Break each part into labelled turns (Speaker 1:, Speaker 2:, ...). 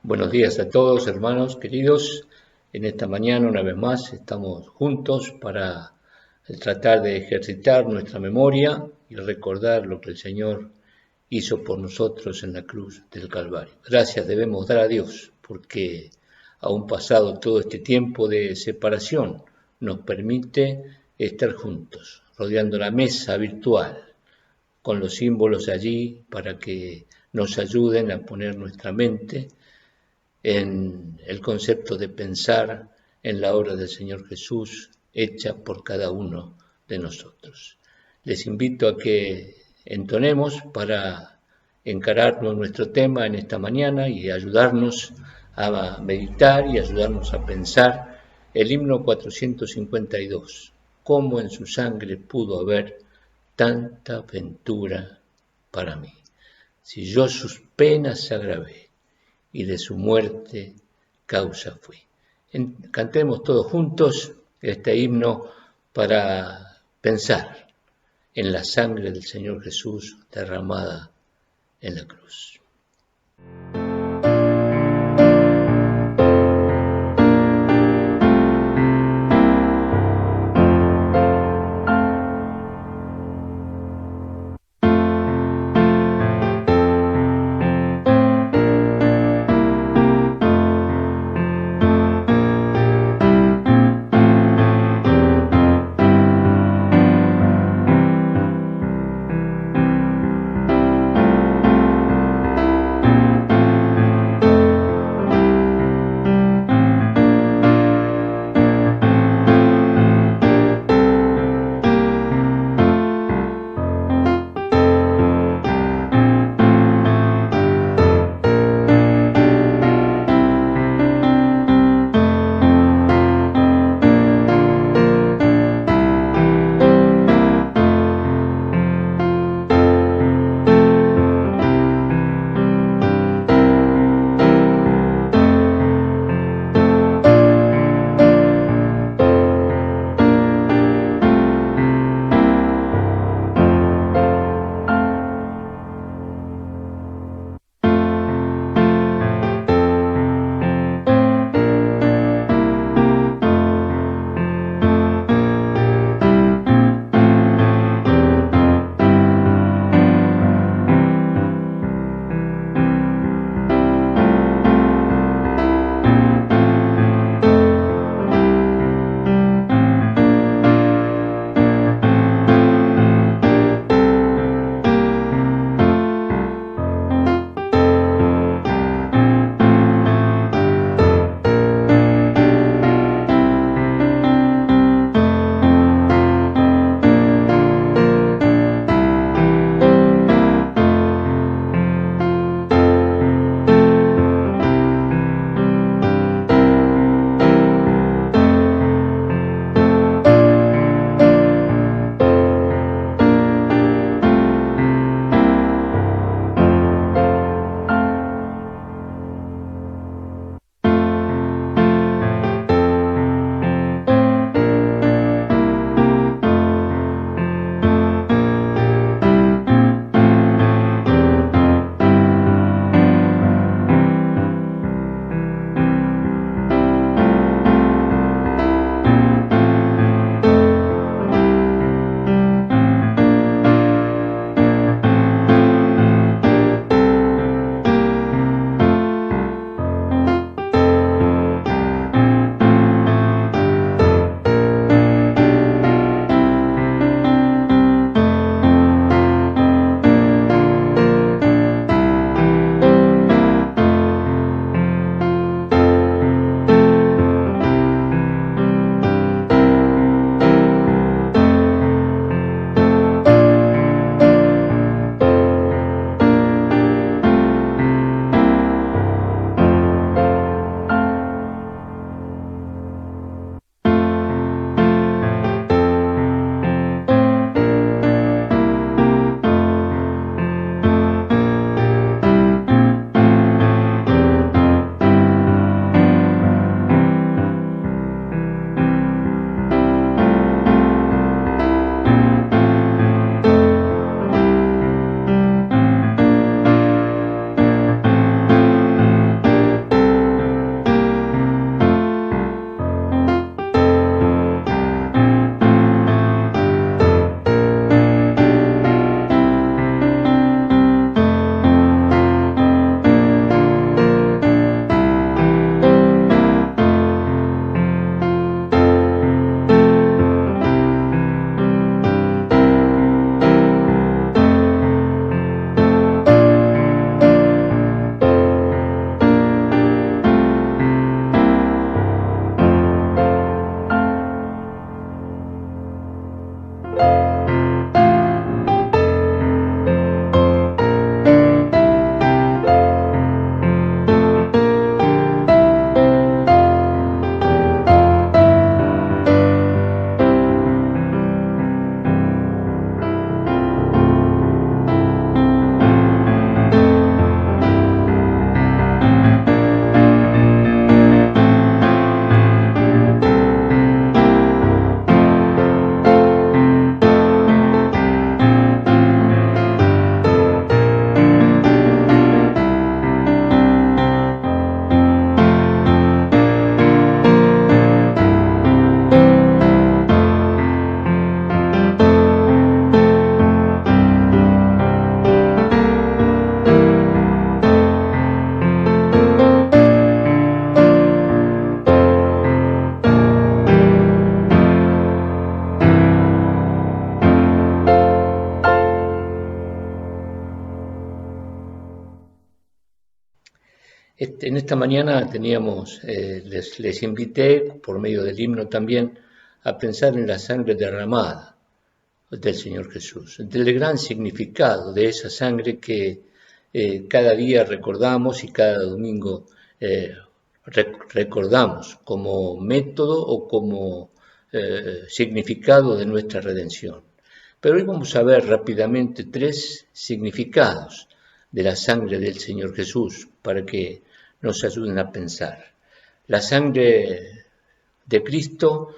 Speaker 1: Buenos días a todos, hermanos queridos. En esta mañana, una vez más, estamos juntos para tratar de ejercitar nuestra memoria y recordar lo que el Señor hizo por nosotros en la cruz del Calvario. Gracias debemos dar a Dios porque, aún pasado todo este tiempo de separación, nos permite estar juntos, rodeando la mesa virtual, con los símbolos allí para que nos ayuden a poner nuestra mente en el concepto de pensar en la obra del Señor Jesús hecha por cada uno de nosotros. Les invito a que entonemos para encararnos nuestro tema en esta mañana y ayudarnos a meditar y ayudarnos a pensar el himno 452, cómo en su sangre pudo haber tanta ventura para mí. Si yo sus penas agravé, y de su muerte causa fui. Cantemos todos juntos este himno para pensar en la sangre del Señor Jesús derramada en la cruz. En esta mañana les invité, por medio del himno también, a pensar en la sangre derramada del Señor Jesús, del gran significado de esa sangre que cada día recordamos y cada domingo recordamos como método o como significado de nuestra redención. Pero hoy vamos a ver rápidamente 3 significados de la sangre del Señor Jesús para que nos ayuden a pensar. La sangre de Cristo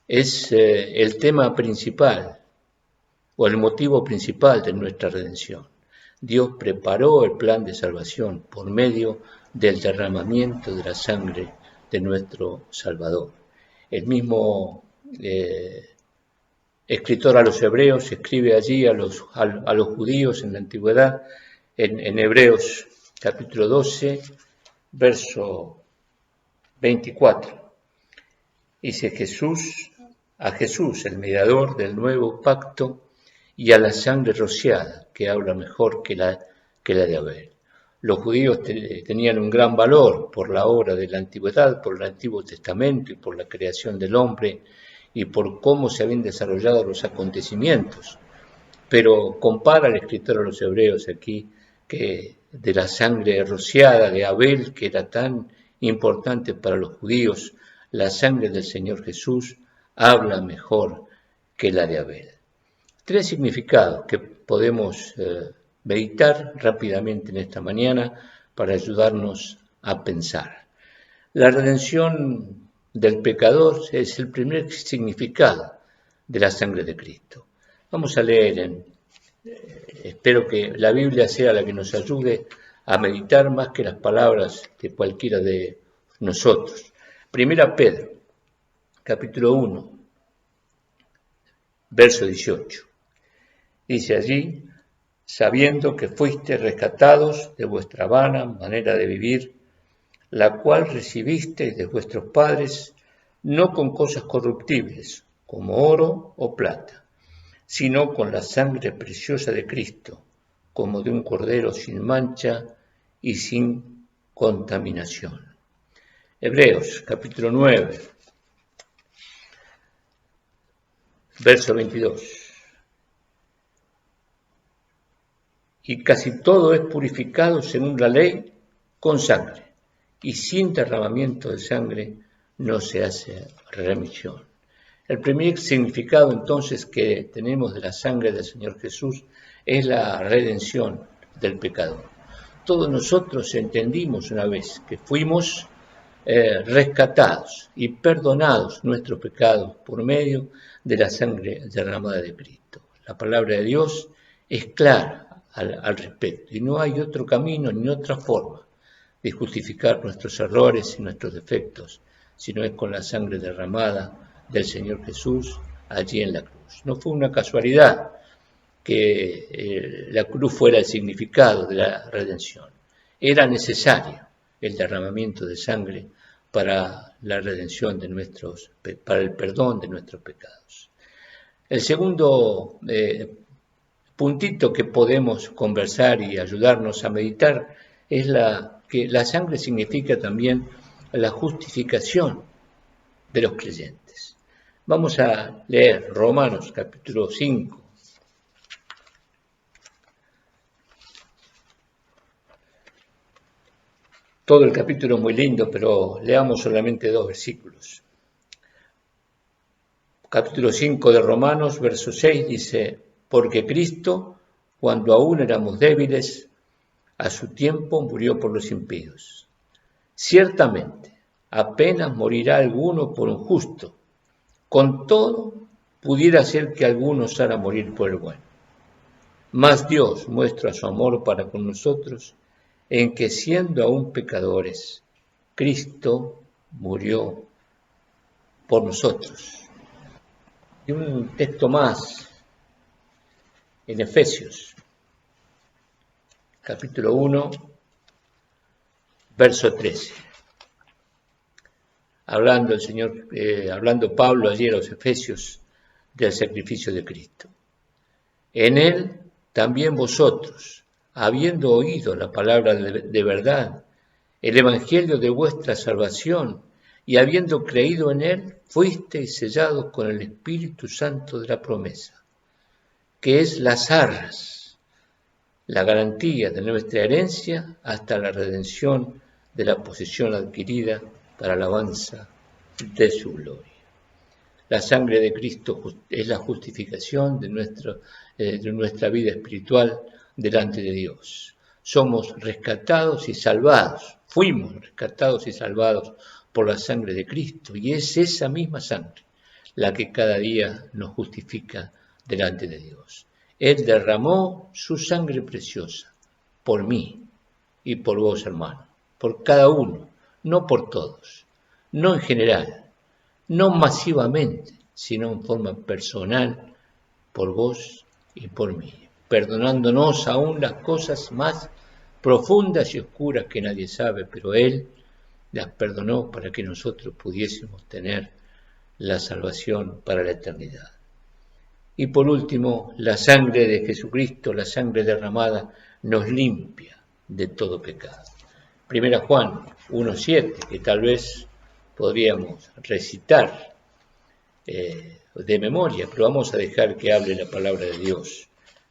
Speaker 1: es el tema principal o el motivo principal de nuestra redención. Dios preparó el plan de salvación por medio del derramamiento de la sangre de nuestro Salvador. El mismo escritor a los hebreos escribe allí a los judíos en la antigüedad, en Hebreos capítulo 12, verso 24. Dice a Jesús, el mediador del nuevo pacto, y a la sangre rociada, que habla mejor que la de Abel. Los judíos tenían un gran valor por la obra de la antigüedad, por el Antiguo Testamento y por la creación del hombre y por cómo se habían desarrollado los acontecimientos. Pero compara el escritor a los hebreos aquí que de la sangre rociada de Abel, que era tan importante para los judíos, la sangre del Señor Jesús habla mejor que la de Abel. 3 significados que podemos meditar rápidamente en esta mañana para ayudarnos a pensar. La redención del pecador es el primer significado de la sangre de Cristo. Vamos a leer, espero que la Biblia sea la que nos ayude a meditar más que las palabras de cualquiera de nosotros. Primera Pedro, capítulo 1, verso 18. Dice allí, sabiendo que fuisteis rescatados de vuestra vana manera de vivir, la cual recibisteis de vuestros padres, no con cosas corruptibles, como oro o plata, sino con la sangre preciosa de Cristo, como de un cordero sin mancha y sin contaminación. Hebreos, capítulo 9, verso 22. Y casi todo es purificado según la ley con sangre, y sin derramamiento de sangre no se hace remisión. El primer significado entonces que tenemos de la sangre del Señor Jesús es la redención del pecador. Todos nosotros entendimos una vez que fuimos rescatados y perdonados nuestros pecados por medio de la sangre derramada de Cristo. La palabra de Dios es clara al respecto y no hay otro camino ni otra forma de justificar nuestros errores y nuestros defectos, sino es con la sangre derramada del Señor Jesús allí en la cruz. No fue una casualidad que la cruz fuera el significado de la redención. Era necesario el derramamiento de sangre para la redención para el perdón de nuestros pecados. El segundo puntito que podemos conversar y ayudarnos a meditar es que la sangre significa también la justificación de los creyentes. Vamos a leer Romanos capítulo 5. Todo el capítulo es muy lindo, pero leamos solamente 2 versículos. Capítulo 5 de Romanos, verso 6 dice, porque Cristo, cuando aún éramos débiles, a su tiempo murió por los impíos. Ciertamente, apenas morirá alguno por un justo, con todo pudiera ser que alguno osara morir por el bueno. Mas Dios muestra su amor para con nosotros, en que siendo aún pecadores, Cristo murió por nosotros. Y un texto más en Efesios, capítulo 1, verso 13. Hablando Pablo ayer a los Efesios del sacrificio de Cristo. En él también vosotros, habiendo oído la palabra de verdad, el evangelio de vuestra salvación, y habiendo creído en él, fuisteis sellados con el Espíritu Santo de la promesa, que es las arras, la garantía de nuestra herencia hasta la redención de la posesión adquirida para alabanza de su gloria. La sangre de Cristo es la justificación de nuestra vida espiritual delante de Dios. Somos rescatados y salvados, fuimos rescatados y salvados por la sangre de Cristo, y es esa misma sangre la que cada día nos justifica delante de Dios. Él derramó su sangre preciosa por mí y por vos, hermano, por cada uno, no por todos, no en general, no masivamente, sino en forma personal, por vos y por mí, perdonándonos aún las cosas más profundas y oscuras que nadie sabe, pero Él las perdonó para que nosotros pudiésemos tener la salvación para la eternidad. Y por último, la sangre de Jesucristo, la sangre derramada, nos limpia de todo pecado. Primera Juan 1:7, que tal vez podríamos recitar de memoria, pero vamos a dejar que hable la palabra de Dios.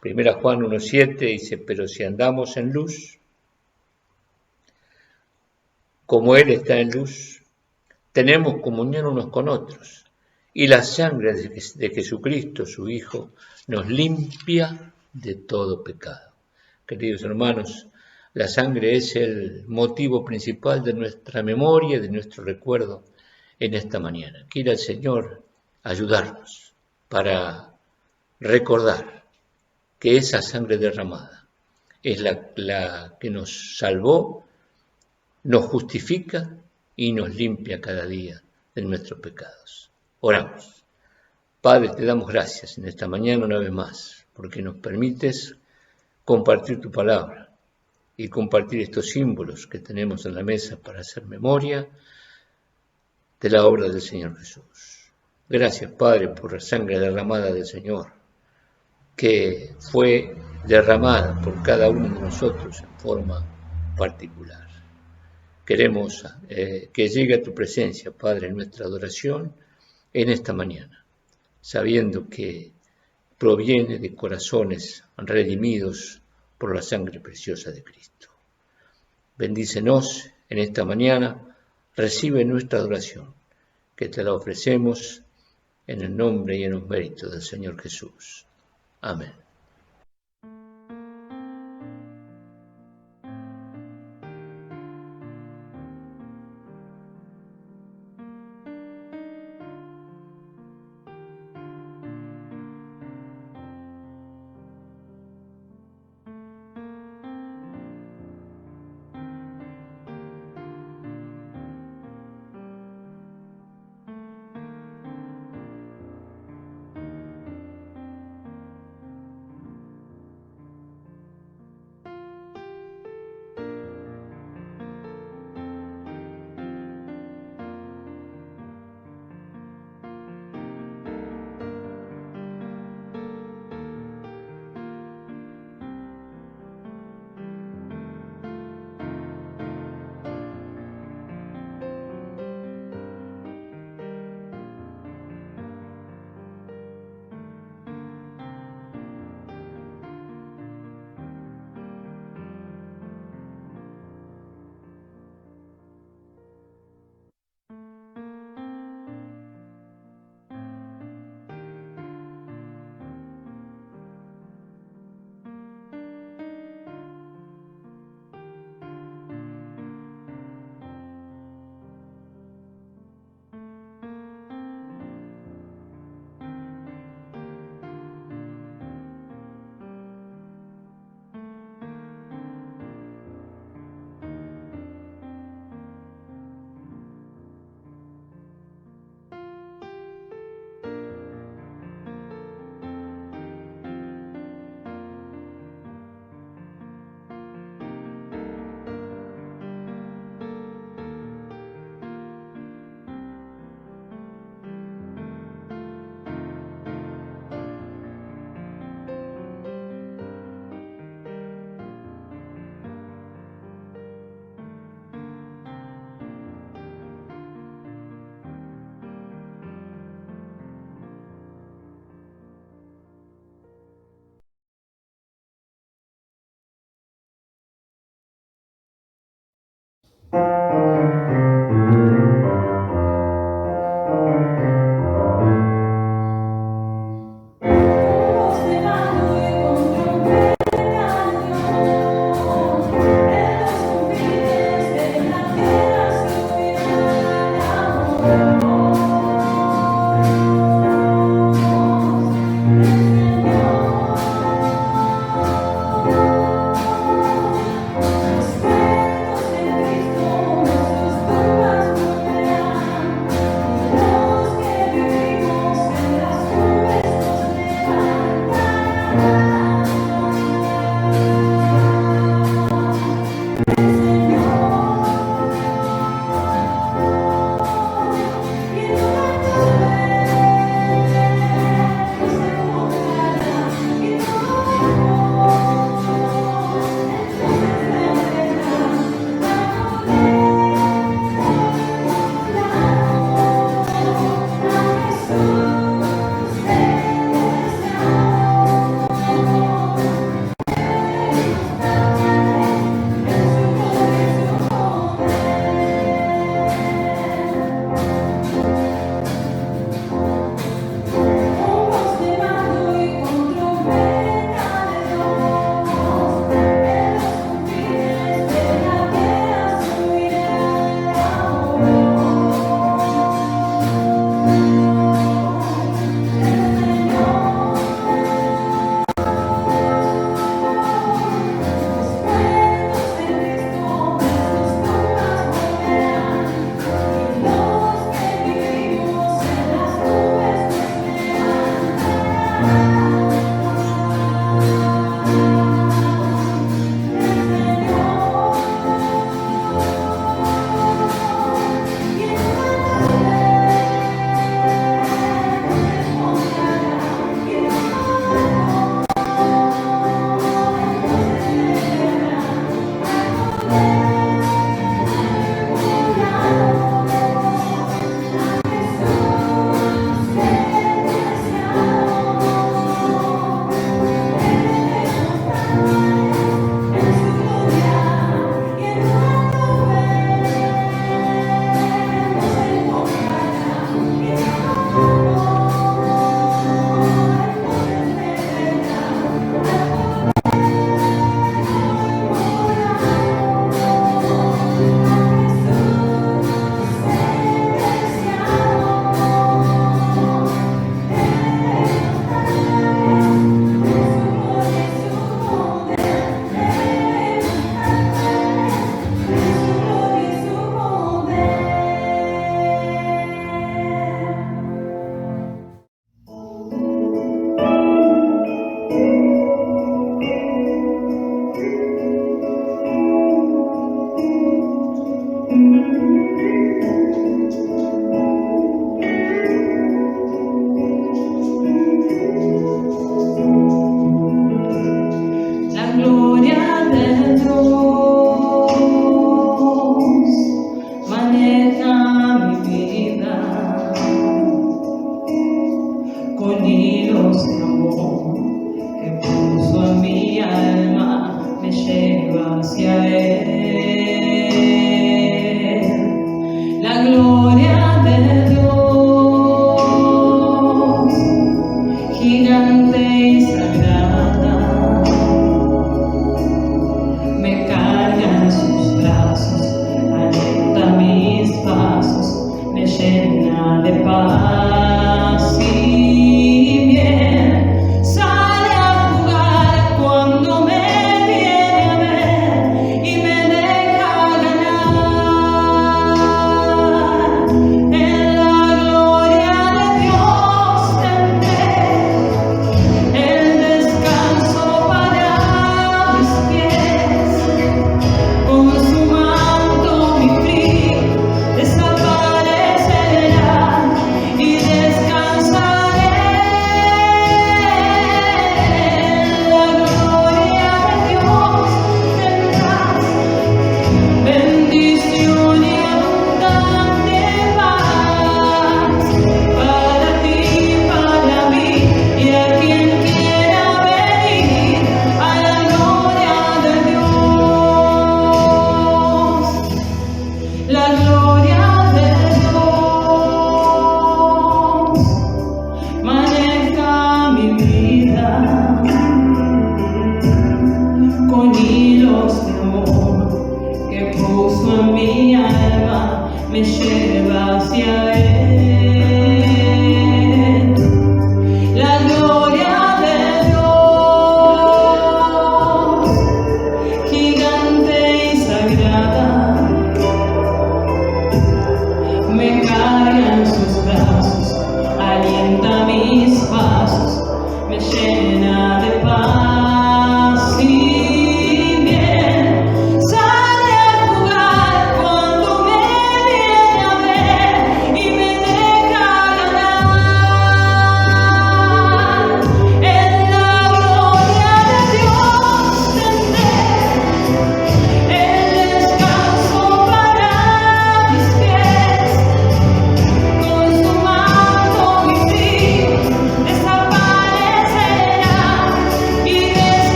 Speaker 1: Primera Juan 1:7 dice, pero si andamos en luz, como Él está en luz, tenemos comunión unos con otros, y la sangre de Jesucristo, su Hijo, nos limpia de todo pecado. Queridos hermanos, la sangre es el motivo principal de nuestra memoria, de nuestro recuerdo en esta mañana. Quiera el Señor ayudarnos para recordar que esa sangre derramada es la que nos salvó, nos justifica y nos limpia cada día de nuestros pecados. Oramos. Padre, te damos gracias en esta mañana una vez más, porque nos permites compartir tu palabra y compartir estos símbolos que tenemos en la mesa para hacer memoria de la obra del Señor Jesús. Gracias, Padre, por la sangre derramada del Señor, que fue derramada por cada uno de nosotros en forma particular. Queremos que llegue a tu presencia, Padre, en nuestra adoración en esta mañana, sabiendo que proviene de corazones redimidos por la sangre preciosa de Cristo. Bendícenos en esta mañana, recibe nuestra adoración, que te la ofrecemos en el nombre y en los méritos del Señor Jesús. Amén.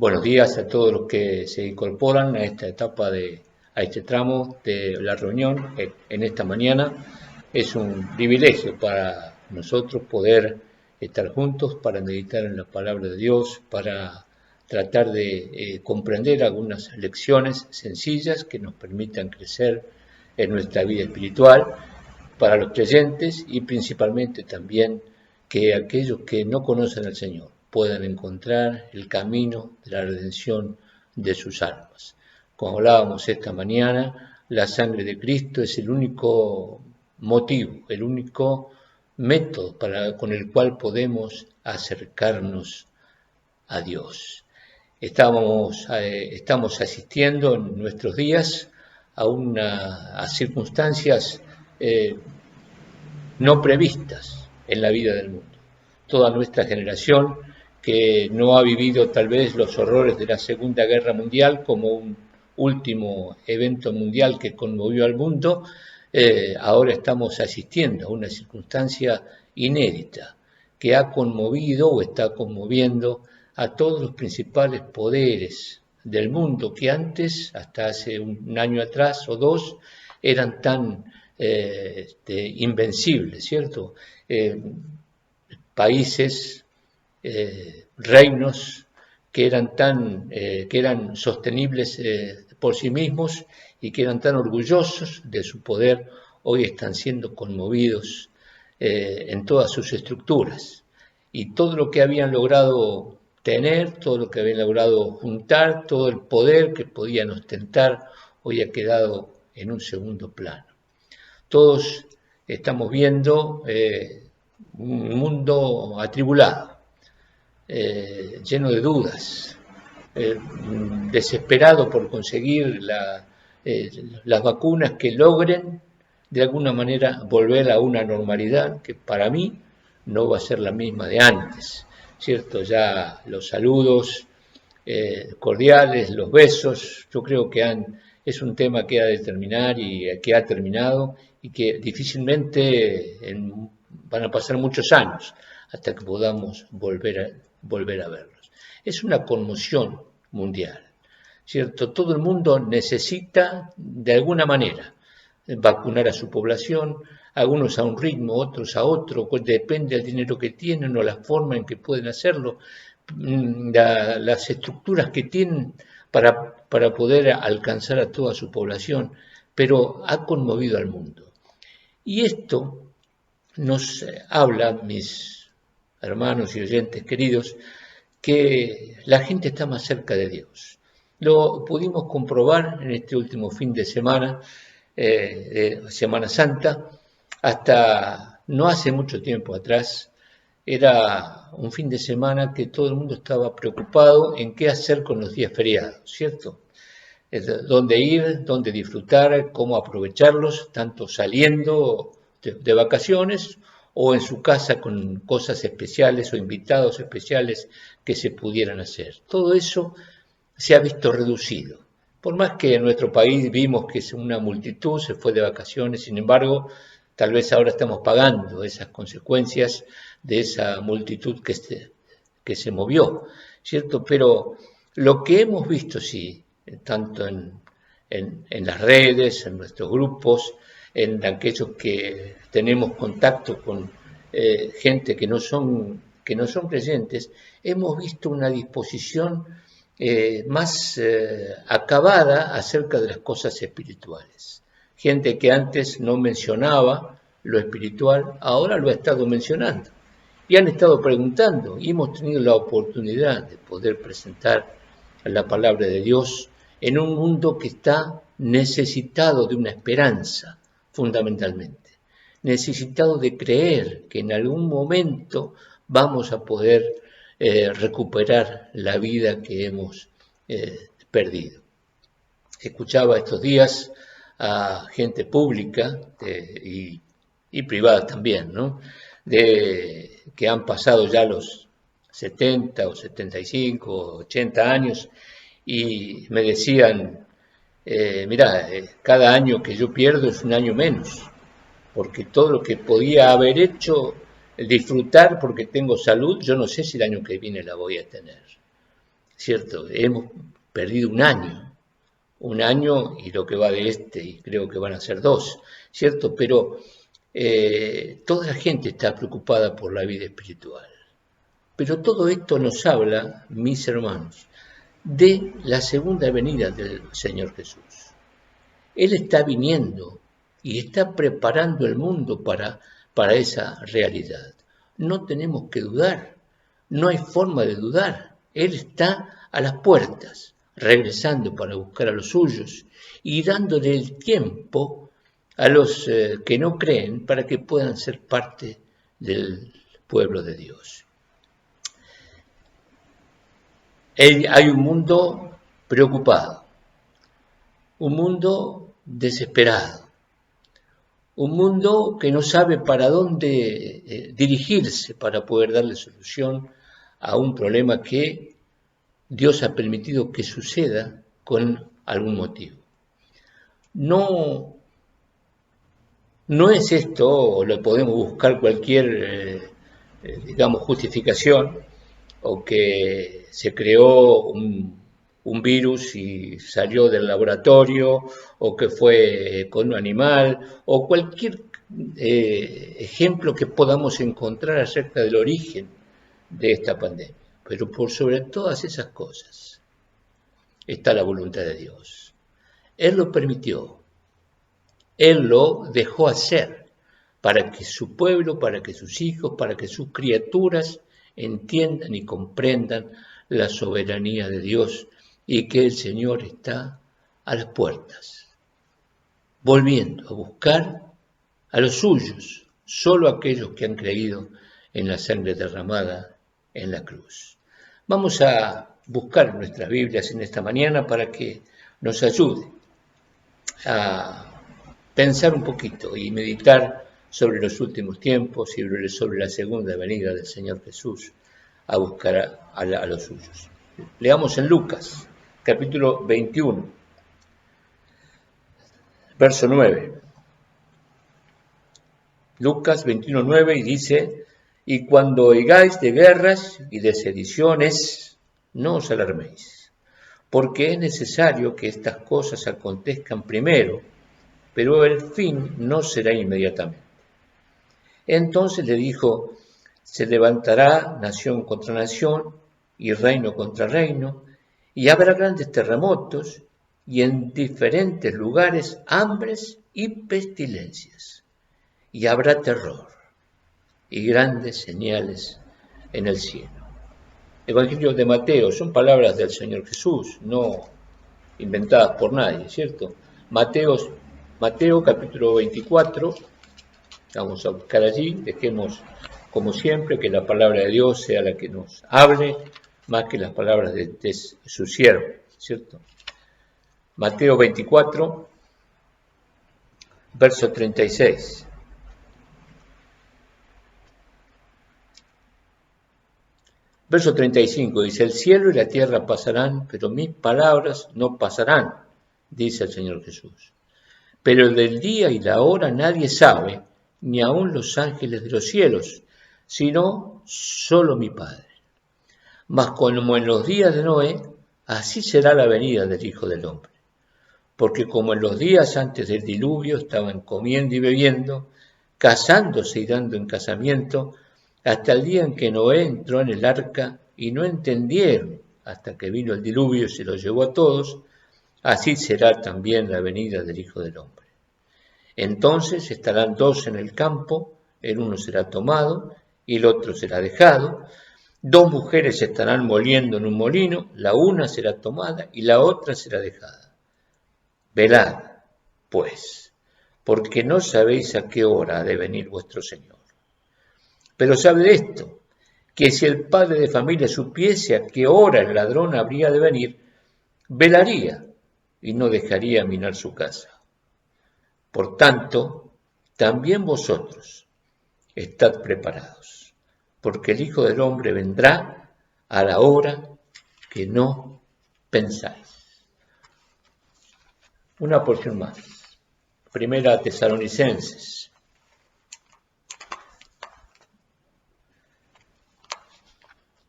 Speaker 1: Buenos días a todos los que se incorporan a esta etapa a este tramo de la reunión en esta mañana. Es un privilegio para nosotros poder estar juntos para meditar en la palabra de Dios, para tratar de comprender algunas lecciones sencillas que nos permitan crecer en nuestra vida espiritual para los creyentes y principalmente también que aquellos que no conocen al Señor puedan encontrar el camino de la redención de sus almas. Como hablábamos esta mañana, la sangre de Cristo es el único motivo, el único método con el cual podemos acercarnos a Dios. Estamos asistiendo en nuestros días a circunstancias no previstas en la vida del mundo. Toda nuestra generación que no ha vivido tal vez los horrores de la Segunda Guerra Mundial como un último evento mundial que conmovió al mundo, ahora estamos asistiendo a una circunstancia inédita que ha conmovido o está conmoviendo a todos los principales poderes del mundo que antes, hasta hace un año atrás o dos, eran tan invencibles, ¿cierto? Países, reinos que eran sostenibles por sí mismos y que eran tan orgullosos de su poder, hoy están siendo conmovidos en todas sus estructuras. Y todo lo que habían logrado tener, todo lo que habían logrado juntar, todo el poder que podían ostentar, hoy ha quedado en un segundo plano. Todos estamos viendo un mundo atribulado, lleno de dudas, desesperado por conseguir las vacunas que logren de alguna manera volver a una normalidad que para mí no va a ser la misma de antes, ¿cierto? Ya los saludos cordiales, los besos, yo creo que es un tema que ha de terminar y que ha terminado y que difícilmente van a pasar muchos años hasta que podamos volver a verlos. Es una conmoción mundial, ¿cierto? Todo el mundo necesita de alguna manera vacunar a su población, algunos a un ritmo, otros a otro, depende del dinero que tienen o la forma en que pueden hacerlo, las estructuras que tienen para poder alcanzar a toda su población, pero ha conmovido al mundo. Y esto nos habla, mis hermanos y oyentes queridos, que la gente está más cerca de Dios. Lo pudimos comprobar en este último fin de semana, de Semana Santa, hasta no hace mucho tiempo atrás, era un fin de semana que todo el mundo estaba preocupado en qué hacer con los días feriados, ¿cierto? Dónde ir, dónde disfrutar, cómo aprovecharlos, tanto saliendo de vacaciones o en su casa con cosas especiales o invitados especiales que se pudieran hacer. Todo eso se ha visto reducido. Por más que en nuestro país vimos que una multitud se fue de vacaciones, sin embargo, tal vez ahora estamos pagando esas consecuencias de esa multitud que se movió, ¿cierto? Pero lo que hemos visto, sí, tanto en las redes, en nuestros grupos, en aquellos que tenemos contacto con gente que no son creyentes, hemos visto una disposición más acabada acerca de las cosas espirituales. Gente que antes no mencionaba lo espiritual, ahora lo ha estado mencionando. Y han estado preguntando, y hemos tenido la oportunidad de poder presentar la palabra de Dios en un mundo que está necesitado de una esperanza, fundamentalmente. Necesitado de creer que en algún momento vamos a poder recuperar la vida que hemos perdido. Escuchaba estos días a gente pública y privada también, ¿no? Que han pasado ya los 70 o 75 o 80 años y me decían, mira, cada año que yo pierdo es un año menos, porque todo lo que podía haber hecho, el disfrutar porque tengo salud, yo no sé si el año que viene la voy a tener. ¿cierto? Hemos perdido un año y lo que va de este, y creo que van a ser 2, ¿cierto? Pero toda la gente está preocupada por la vida espiritual. Pero todo esto nos habla, mis hermanos, de la segunda venida del Señor Jesús. Él está viniendo y está preparando el mundo para esa realidad. No tenemos que dudar, no hay forma de dudar. Él está a las puertas, regresando para buscar a los suyos y dándole el tiempo a los que no creen para que puedan ser parte del pueblo de Dios. Hay un mundo preocupado, un mundo desesperado, un mundo que no sabe para dónde dirigirse para poder darle solución a un problema que Dios ha permitido que suceda con algún motivo. No es esto, o lo podemos buscar cualquier, justificación, o que se creó un virus y salió del laboratorio, o que fue con un animal, o cualquier ejemplo que podamos encontrar acerca del origen de esta pandemia. Pero por sobre todas esas cosas está la voluntad de Dios. Él lo permitió, Él lo dejó hacer para que su pueblo, para que sus hijos, para que sus criaturas entiendan y comprendan la soberanía de Dios y que el Señor está a las puertas, volviendo a buscar a los suyos, solo aquellos que han creído en la sangre derramada en la cruz. Vamos a buscar nuestras Biblias en esta mañana para que nos ayude a pensar un poquito y meditar sobre los últimos tiempos y sobre la segunda venida del Señor Jesús a buscar a los suyos. Leamos en Lucas, capítulo 21, verso 9. Lucas 21, 9 y dice: y cuando oigáis de guerras y de sediciones, no os alarméis, porque es necesario que estas cosas acontezcan primero, pero el fin no será inmediatamente. Entonces le dijo: se levantará nación contra nación y reino contra reino, y habrá grandes terremotos y en diferentes lugares hambres y pestilencias, y habrá terror y grandes señales en el cielo. Evangelio de Mateo, son palabras del Señor Jesús, no inventadas por nadie, ¿cierto? Mateo capítulo 24, vamos a buscar allí, dejemos como siempre que la palabra de Dios sea la que nos hable, más que las palabras de su siervo, ¿cierto? Mateo 24, verso 36. Verso 35 dice: el cielo y la tierra pasarán, pero mis palabras no pasarán, dice el Señor Jesús. Pero del día y la hora nadie sabe, ni aun los ángeles de los cielos, sino solo mi Padre. Mas como en los días de Noé, así será la venida del Hijo del Hombre. Porque como en los días antes del diluvio estaban comiendo y bebiendo, casándose y dando en casamiento, hasta el día en que Noé entró en el arca y no entendieron hasta que vino el diluvio y se los llevó a todos, así será también la venida del Hijo del Hombre. Entonces estarán dos en el campo, el uno será tomado y el otro será dejado. Dos mujeres estarán moliendo en un molino, la una será tomada y la otra será dejada. Velad, pues, porque no sabéis a qué hora ha de venir vuestro Señor. Pero sabed esto, que si el padre de familia supiese a qué hora el ladrón habría de venir, velaría y no dejaría minar su casa. Por tanto, también vosotros estad preparados, porque el Hijo del Hombre vendrá a la hora que no pensáis. Una porción más. Primera Tesalonicenses.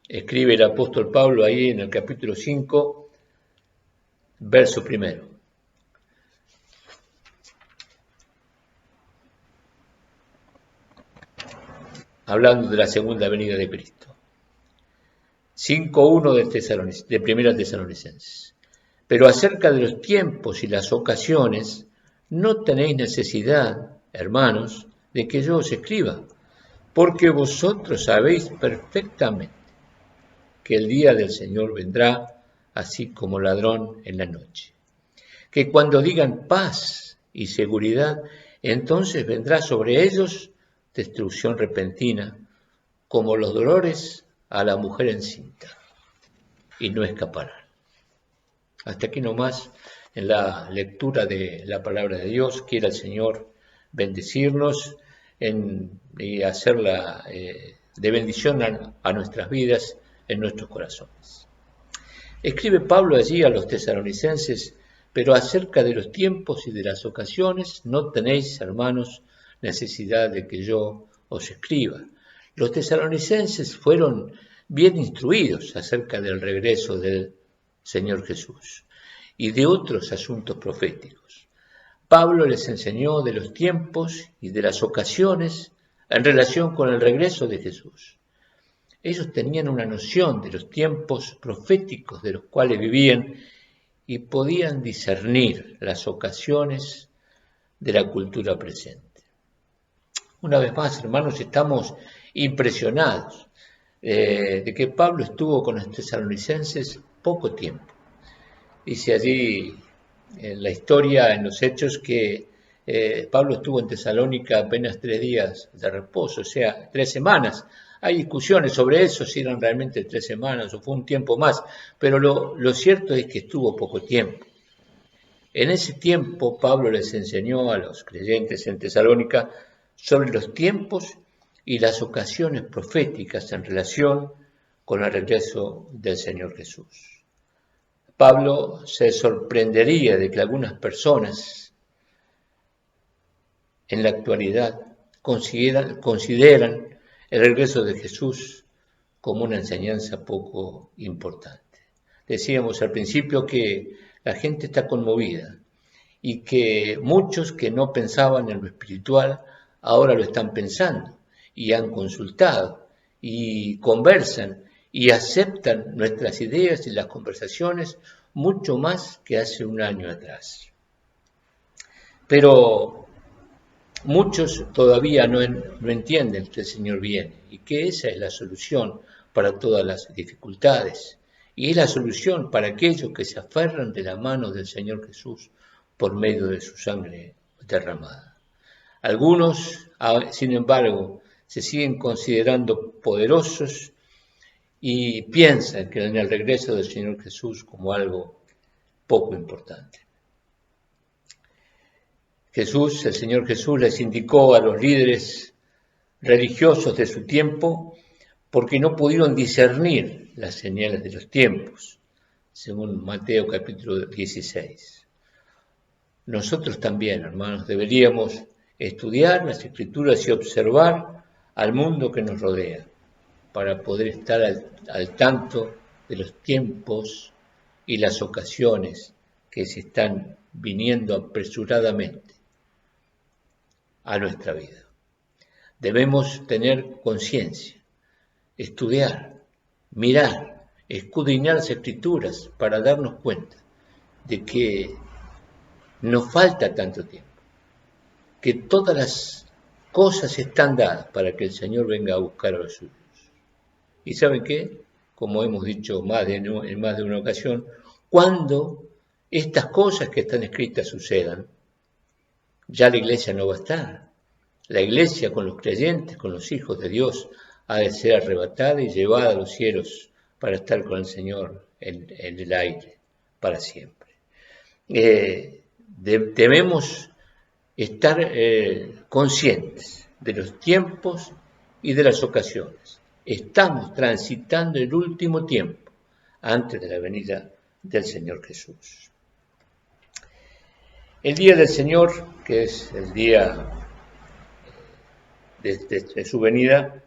Speaker 1: escribe el apóstol Pablo ahí en el capítulo 5, verso 1. Hablando de la segunda venida de Cristo. 5:1 de Primera Tesalonicenses. Pero acerca de los tiempos y las ocasiones, no tenéis necesidad, hermanos, de que yo os escriba, porque vosotros sabéis perfectamente que el día del Señor vendrá así como ladrón en la noche. Que cuando digan paz y seguridad, entonces vendrá sobre ellos destrucción repentina, como los dolores a la mujer encinta, y no escaparán. Hasta aquí nomás en la lectura de la palabra de Dios. Quiera el Señor bendecirnos y hacerla de bendición a nuestras vidas, en nuestros corazones. Escribe Pablo allí a los tesalonicenses: pero acerca de los tiempos y de las ocasiones no tenéis, hermanos, necesidad de que yo os escriba. Los tesalonicenses fueron bien instruidos acerca del regreso del Señor Jesús y de otros asuntos proféticos. Pablo les enseñó de los tiempos y de las ocasiones en relación con el regreso de Jesús. Ellos tenían una noción de los tiempos proféticos de los cuales vivían y podían discernir las ocasiones de la cultura presente. Una vez más, hermanos, estamos impresionados de que Pablo estuvo con los tesalonicenses poco tiempo. Dice allí en la historia, en los hechos, que Pablo estuvo en Tesalónica apenas 3 días de reposo, o sea, 3 semanas. Hay discusiones sobre eso, si eran realmente 3 semanas o fue un tiempo más, pero lo cierto es que estuvo poco tiempo. En ese tiempo Pablo les enseñó a los creyentes en Tesalónica sobre los tiempos y las ocasiones proféticas en relación con el regreso del Señor Jesús. Pablo se sorprendería de que algunas personas en la actualidad consideran el regreso de Jesús como una enseñanza poco importante. Decíamos al principio que la gente está conmovida y que muchos que no pensaban en lo espiritual ahora lo están pensando y han consultado y conversan y aceptan nuestras ideas y las conversaciones mucho más que hace un año atrás. Pero muchos todavía no entienden que el Señor viene y que esa es la solución para todas las dificultades y es la solución para aquellos que se aferran de la mano del Señor Jesús por medio de su sangre derramada. Algunos, sin embargo, se siguen considerando poderosos y piensan que en el regreso del Señor Jesús como algo poco importante. El Señor Jesús les indicó a los líderes religiosos de su tiempo porque no pudieron discernir las señales de los tiempos, según Mateo capítulo 16. Nosotros también, hermanos, deberíamos estudiar las Escrituras y observar al mundo que nos rodea para poder estar al tanto de los tiempos y las ocasiones que se están viniendo apresuradamente a nuestra vida. Debemos tener conciencia, estudiar, mirar, escudriñar las Escrituras para darnos cuenta de que no falta tanto tiempo, que todas las cosas están dadas para que el Señor venga a buscar a los suyos. ¿Y saben qué? Como hemos dicho en más de una ocasión, cuando estas cosas que están escritas sucedan, ya la iglesia no va a estar. La iglesia con los creyentes, con los hijos de Dios, ha de ser arrebatada y llevada a los cielos para estar con el Señor en el aire para siempre. Debemos estar conscientes de los tiempos y de las ocasiones. Estamos transitando el último tiempo antes de la venida del Señor Jesús. El día del Señor, que es el día de su venida,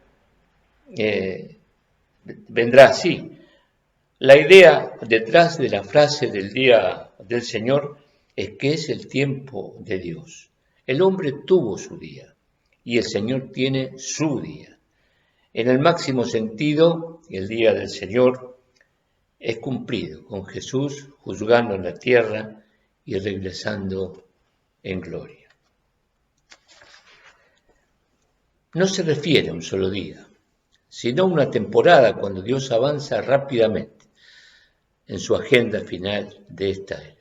Speaker 1: vendrá así. La idea detrás de la frase del día del Señor es que es el tiempo de Dios. El hombre tuvo su día y el Señor tiene su día. En el máximo sentido, el día del Señor es cumplido con Jesús juzgando en la tierra y regresando en gloria. No se refiere a un solo día, sino a una temporada cuando Dios avanza rápidamente en su agenda final de esta era.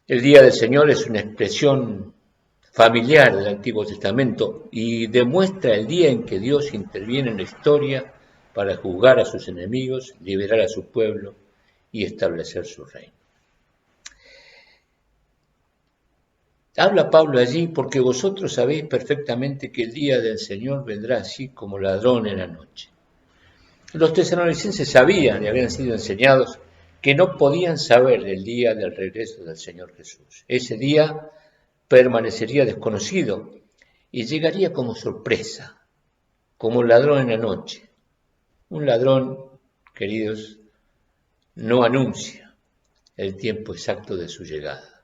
Speaker 1: El día del Señor es una expresión familiar del Antiguo Testamento y demuestra el día en que Dios interviene en la historia para juzgar a sus enemigos, liberar a su pueblo y establecer su reino. Habla Pablo allí porque vosotros sabéis perfectamente que el día del Señor vendrá así como ladrón en la noche. Los tesalonicenses sabían y habían sido enseñados que no podían saber el día del regreso del Señor Jesús. Ese día permanecería desconocido y llegaría como sorpresa, como ladrón en la noche. Un ladrón, queridos, no anuncia el tiempo exacto de su llegada.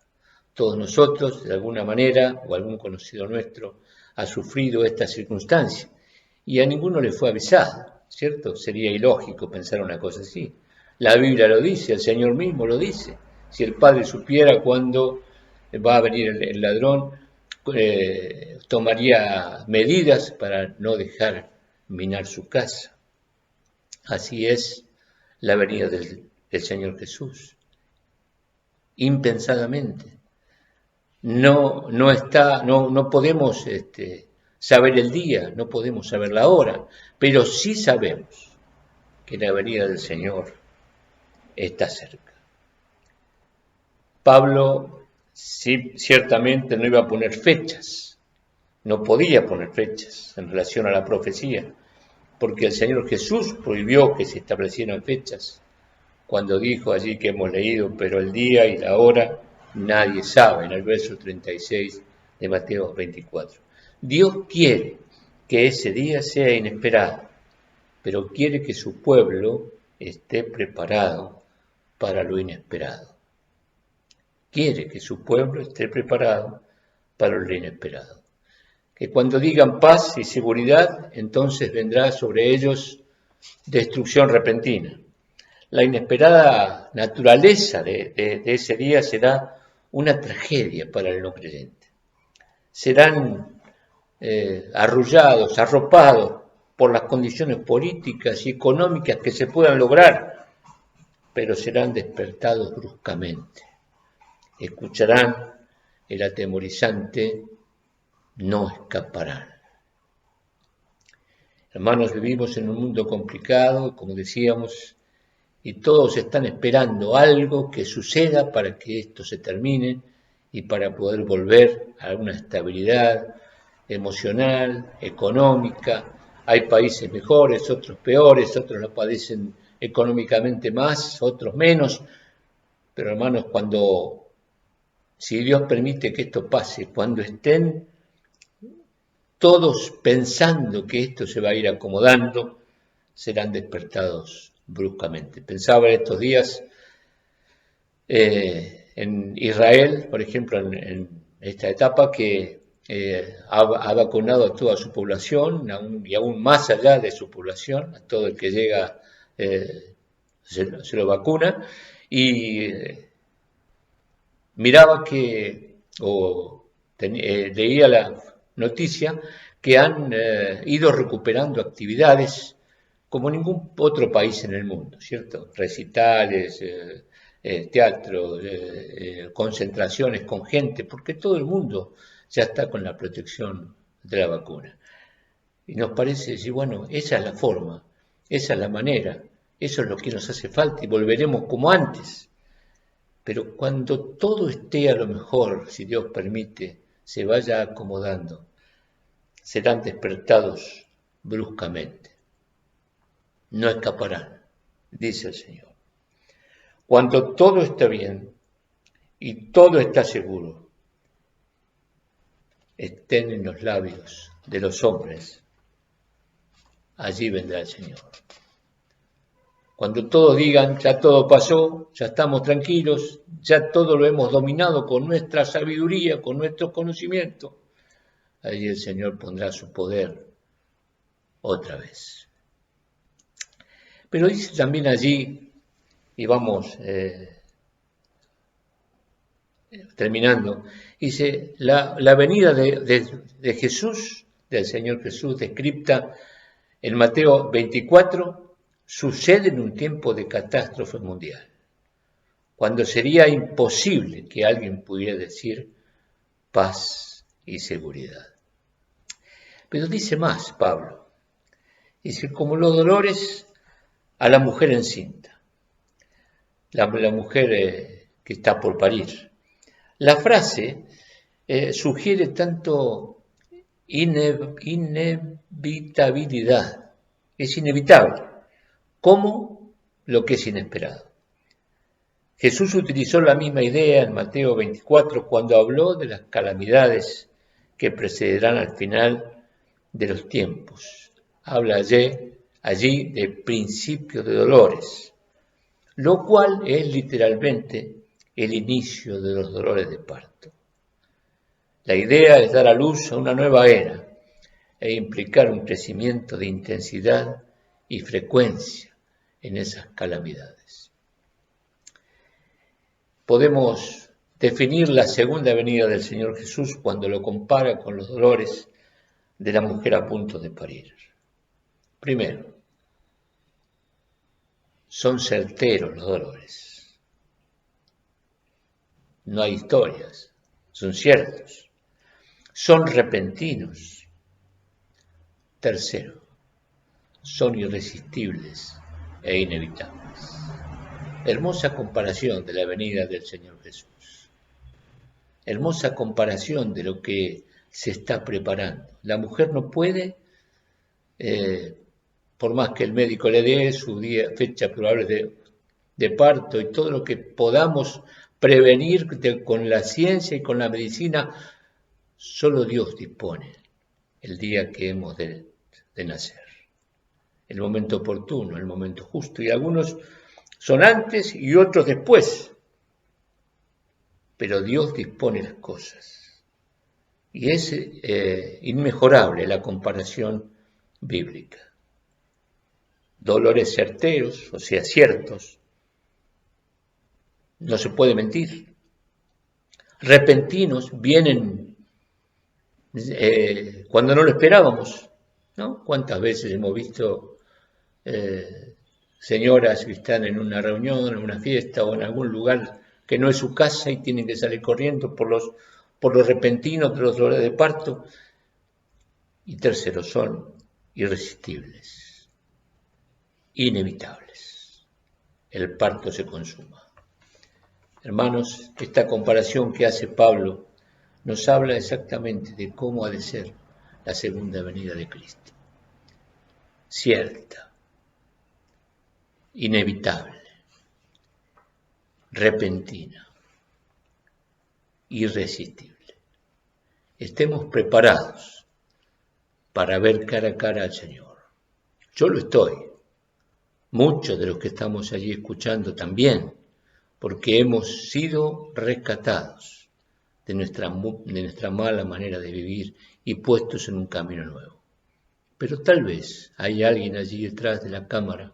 Speaker 1: Todos nosotros, de alguna manera, o algún conocido nuestro, ha sufrido esta circunstancia y a ninguno le fue avisado, ¿cierto? Sería ilógico pensar una cosa así. La Biblia lo dice, el Señor mismo lo dice. Si el Padre supiera cuándo va a venir el ladrón, tomaría medidas para no dejar minar su casa. Así es la venida del Señor Jesús. Impensadamente. No podemos saber el día, no podemos saber la hora, pero sí sabemos que la venida del Señor está cerca. Pablo sí, ciertamente no iba a poner fechas, no podía poner fechas en relación a la profecía, porque el Señor Jesús prohibió que se establecieran fechas, cuando dijo allí que hemos leído, pero el día y la hora nadie sabe, en el verso 36 de Mateo 24. Dios quiere que ese día sea inesperado, pero quiere que su pueblo esté preparado para lo inesperado. Quiere que su pueblo esté preparado para lo inesperado. Que cuando digan paz y seguridad, entonces vendrá sobre ellos destrucción repentina. La inesperada naturaleza de ese día será una tragedia para el no creyente. Serán arrullados, arropados por las condiciones políticas y económicas que se puedan lograr, pero serán despertados bruscamente. Escucharán el atemorizante no escaparán. Hermanos, vivimos en un mundo complicado, como decíamos, y todos están esperando algo que suceda para que esto se termine y para poder volver a una estabilidad emocional, económica. Hay países mejores, otros peores, otros lo padecen económicamente más, otros menos. Pero hermanos, si Dios permite que esto pase, cuando estén todos pensando que esto se va a ir acomodando, serán despertados bruscamente. Pensaba en estos días en Israel, por ejemplo, en esta etapa que ha vacunado a toda su población y aún más allá de su población, a todo el que llega se lo vacuna, y miraba leía la noticia que han ido recuperando actividades como ningún otro país en el mundo, ¿cierto? Recitales, teatro, concentraciones con gente, porque todo el mundo ya está con la protección de la vacuna. Y nos parece decir, bueno, esa es la forma, esa es la manera, eso es lo que nos hace falta y volveremos como antes. Pero cuando todo esté a lo mejor, si Dios permite, se vaya acomodando, serán despertados bruscamente. No escaparán, dice el Señor. Cuando todo está bien y todo está seguro, estén en los labios de los hombres allí vendrá el Señor. Cuando todos digan, ya todo pasó, ya estamos tranquilos, ya todo lo hemos dominado con nuestra sabiduría, con nuestro conocimiento, allí el Señor pondrá su poder otra vez. Pero dice también allí, y vamos terminando, dice, la venida de Jesús, del Señor Jesús, descripta en Mateo 24, sucede en un tiempo de catástrofe mundial, cuando sería imposible que alguien pudiera decir paz y seguridad. Pero dice más Pablo, dice, como los dolores a la mujer encinta, la mujer que está por parir. La frase sugiere tanto inevitabilidad, es inevitable, como lo que es inesperado. Jesús utilizó la misma idea en Mateo 24 cuando habló de las calamidades que precederán al final de los tiempos. Habla allí de principio de dolores, lo cual es literalmente el inicio de los dolores de parto. La idea es dar a luz a una nueva era e implicar un crecimiento de intensidad y frecuencia en esas calamidades. Podemos definir la segunda venida del Señor Jesús cuando lo compara con los dolores de la mujer a punto de parir. Primero, son certeros los dolores. No hay historias, son ciertos. Son repentinos. Tercero, son irresistibles e inevitables. Hermosa comparación de la venida del Señor Jesús. Hermosa comparación de lo que se está preparando. La mujer no puede, por más que el médico le dé su fecha probable de parto y todo lo que podamos prevenir con la ciencia y con la medicina, solo Dios dispone el día que hemos de nacer. El momento oportuno, el momento justo. Y algunos son antes y otros después. Pero Dios dispone las cosas. Y es inmejorable la comparación bíblica. Dolores certeros, o sea, ciertos. No se puede mentir. Repentinos, vienen cuando no lo esperábamos, ¿no? ¿Cuántas veces hemos visto señoras que están en una reunión, en una fiesta o en algún lugar que no es su casa y tienen que salir corriendo por los repentinos de los dolores de parto? Y tercero, son irresistibles, inevitables. El parto se consuma. Hermanos, esta comparación que hace Pablo nos habla exactamente de cómo ha de ser la segunda venida de Cristo. Cierta, inevitable, repentina, irresistible. Estemos preparados para ver cara a cara al Señor. Yo lo estoy. Muchos de los que estamos allí escuchando también, porque hemos sido rescatados de nuestra mala manera de vivir y puestos en un camino nuevo. Pero tal vez hay alguien allí detrás de la cámara,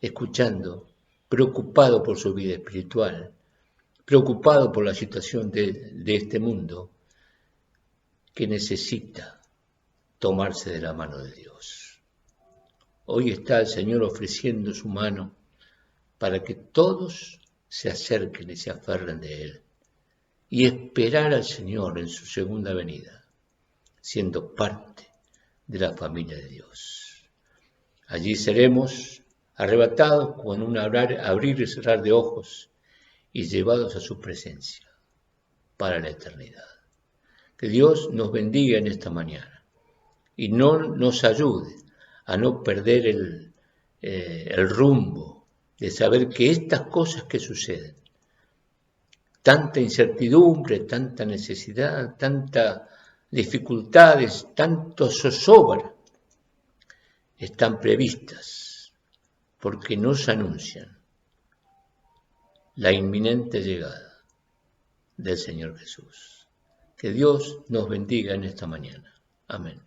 Speaker 1: escuchando, preocupado por su vida espiritual, preocupado por la situación de este mundo, que necesita tomarse de la mano de Dios. Hoy está el Señor ofreciendo su mano para que todos se acerquen y se aferren de Él y esperar al Señor en su segunda venida, siendo parte de la familia de Dios. Allí seremos arrebatados con un abrir y cerrar de ojos y llevados a su presencia para la eternidad. Que Dios nos bendiga en esta mañana y nos ayude a no perder el rumbo de saber que estas cosas que suceden, tanta incertidumbre, tanta necesidad, tantas dificultades, tanto zozobra, están previstas porque nos anuncian la inminente llegada del Señor Jesús. Que Dios nos bendiga en esta mañana. Amén.